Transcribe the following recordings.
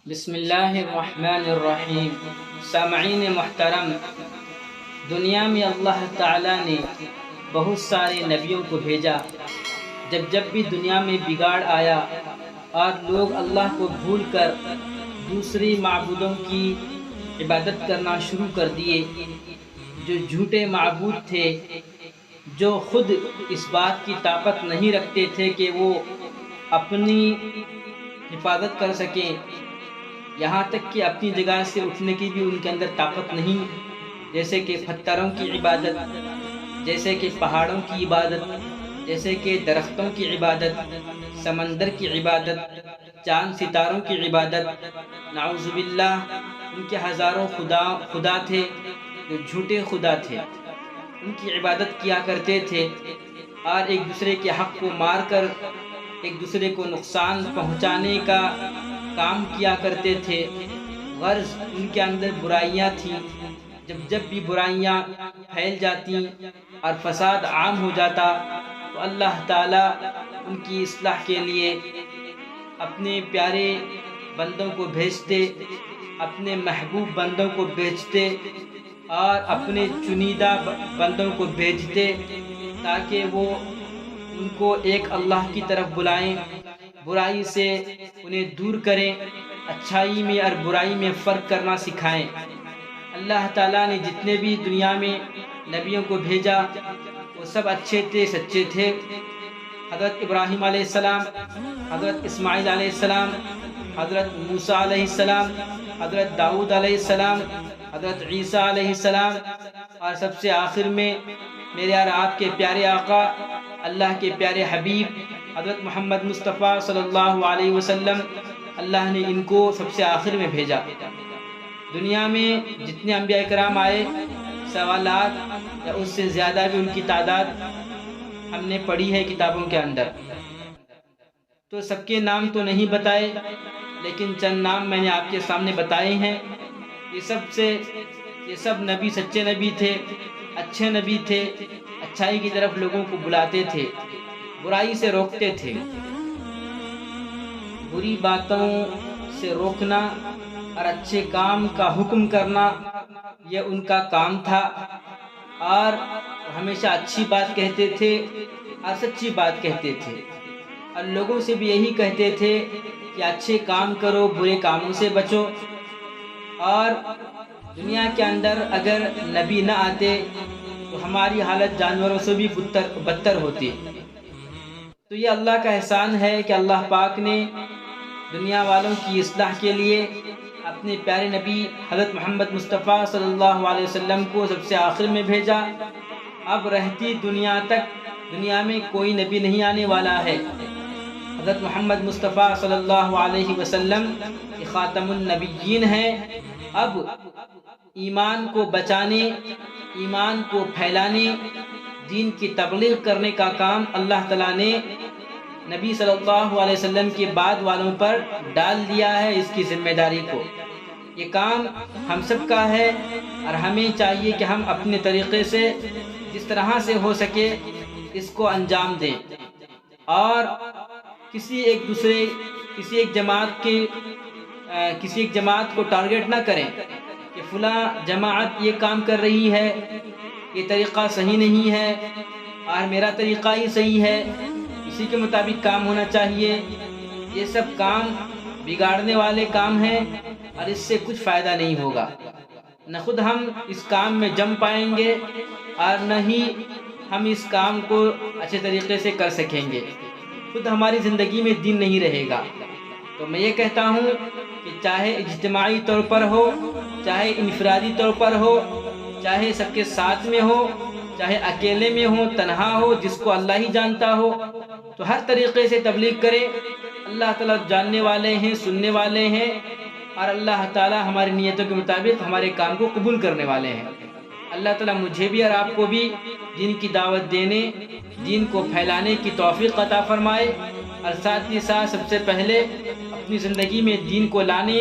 بسم اللہ الرحمن الرحیم۔ سامعین محترم، دنیا میں اللہ تعالیٰ نے بہت سارے نبیوں کو بھیجا۔ جب بھی دنیا میں بگاڑ آیا اور لوگ اللہ کو بھول کر دوسری معبودوں کی عبادت کرنا شروع کر دیے، جو جھوٹے معبود تھے، جو خود اس بات کی طاقت نہیں رکھتے تھے کہ وہ اپنی حفاظت کر سکیں، یہاں تک کہ اپنی جگہ سے اٹھنے کی بھی ان کے اندر طاقت نہیں، جیسے کہ پتھروں کی عبادت، جیسے کہ پہاڑوں کی عبادت، جیسے کہ درختوں کی عبادت، سمندر کی عبادت، چاند ستاروں کی عبادت۔ نعوذ باللہ، ان کے ہزاروں خدا تھے جو جھوٹے خدا تھے، ان کی عبادت کیا کرتے تھے اور ایک دوسرے کے حق کو مار کر ایک دوسرے کو نقصان پہنچانے کا کام کیا کرتے تھے۔ غرض ان کے اندر برائیاں تھیں۔ جب بھی برائیاں پھیل جاتی اور فساد عام ہو جاتا تو اللہ تعالیٰ ان کی اصلاح کے لیے اپنے پیارے بندوں کو بھیجتے، اپنے محبوب بندوں کو بھیجتے اور اپنے چنیدہ بندوں کو بھیجتے تاکہ وہ ان کو ایک اللہ کی طرف بلائیں، برائی سے انہیں دور کریں، اچھائی میں اور برائی میں فرق کرنا سکھائیں۔ اللہ تعالیٰ نے جتنے بھی دنیا میں نبیوں کو بھیجا وہ سب اچھے تھے، سچے تھے۔ حضرت ابراہیم علیہ السلام، حضرت اسماعیل علیہ السلام، حضرت موسیٰ علیہ السلام، حضرت داؤد علیہ السلام، حضرت عیسیٰ علیہ السلام، اور سب سے آخر میں میرے اور آپ کے پیارے آقا، اللہ کے پیارے حبیب حضرت محمد مصطفیٰ صلی اللہ علیہ وسلم، اللہ نے ان کو سب سے آخر میں بھیجا۔ دنیا میں جتنے انبیاء کرام آئے، سوالات یا اس سے زیادہ بھی ان کی تعداد ہم نے پڑھی ہے کتابوں کے اندر، تو سب کے نام تو نہیں بتائے، لیکن چند نام میں نے آپ کے سامنے بتائے ہیں۔ یہ سب نبی سچے نبی تھے، اچھے نبی تھے، اچھائی کی طرف لوگوں کو بلاتے تھے، برائی سے روکتے تھے۔ بری باتوں سے روکنا اور اچھے کام کا حکم کرنا یہ ان کا کام تھا، اور ہمیشہ اچھی بات کہتے تھے اور سچی بات کہتے تھے، اور لوگوں سے بھی یہی کہتے تھے کہ اچھے کام کرو، برے کاموں سے بچو۔ اور دنیا کے اندر اگر نبی نہ آتے تو ہماری حالت جانوروں سے بھی بدتر ہوتی۔ تو یہ اللہ کا احسان ہے کہ اللہ پاک نے دنیا والوں کی اصلاح کے لیے اپنے پیارے نبی حضرت محمد مصطفیٰ صلی اللہ علیہ وسلم کو سب سے آخر میں بھیجا۔ اب رہتی دنیا تک دنیا میں کوئی نبی نہیں آنے والا ہے۔ حضرت محمد مصطفیٰ صلی اللہ علیہ وسلم خاتم النبیین ہیں۔ اب ایمان کو بچانے، ایمان کو پھیلانے، دین کی تبلیغ کرنے کا کام اللہ تعالیٰ نے نبی صلی اللہ علیہ وسلم کے بعد والوں پر ڈال دیا ہے، اس کی ذمہ داری کو۔ یہ کام ہم سب کا ہے اور ہمیں چاہیے کہ ہم اپنے طریقے سے جس طرح سے ہو سکے اس کو انجام دیں، اور کسی ایک جماعت کو ٹارگٹ نہ کریں کہ فلاں جماعت یہ کام کر رہی ہے، یہ طریقہ صحیح نہیں ہے اور میرا طریقہ ہی صحیح ہے، اسی کے مطابق کام ہونا چاہیے۔ یہ سب کام بگاڑنے والے کام ہیں اور اس سے کچھ فائدہ نہیں ہوگا۔ نہ خود ہم اس کام میں جم پائیں گے اور نہ ہی ہم اس کام کو اچھے طریقے سے کر سکیں گے، خود ہماری زندگی میں دین نہیں رہے گا۔ تو میں یہ کہتا ہوں کہ چاہے اجتماعی طور پر ہو، چاہے انفرادی طور پر ہو، چاہے سب کے ساتھ میں ہو، چاہے اکیلے میں ہو، تنہا ہو، جس کو اللہ ہی جانتا ہو، تو ہر طریقے سے تبلیغ کرے۔ اللہ تعالیٰ جاننے والے ہیں، سننے والے ہیں، اور اللہ تعالیٰ ہماری نیتوں کے مطابق ہمارے کام کو قبول کرنے والے ہیں۔ اللہ تعالیٰ مجھے بھی اور آپ کو بھی دین کی دعوت دینے، دین کو پھیلانے کی توفیق عطا فرمائے، اور ساتھ ہی ساتھ سب سے پہلے اپنی زندگی میں دین کو لانے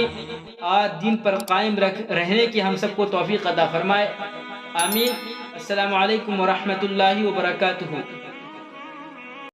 اور دین پر قائم رہنے کی ہم سب کو توفیق عطا فرمائے۔ آمین۔ السلام علیکم ورحمۃ اللہ وبرکاتہ۔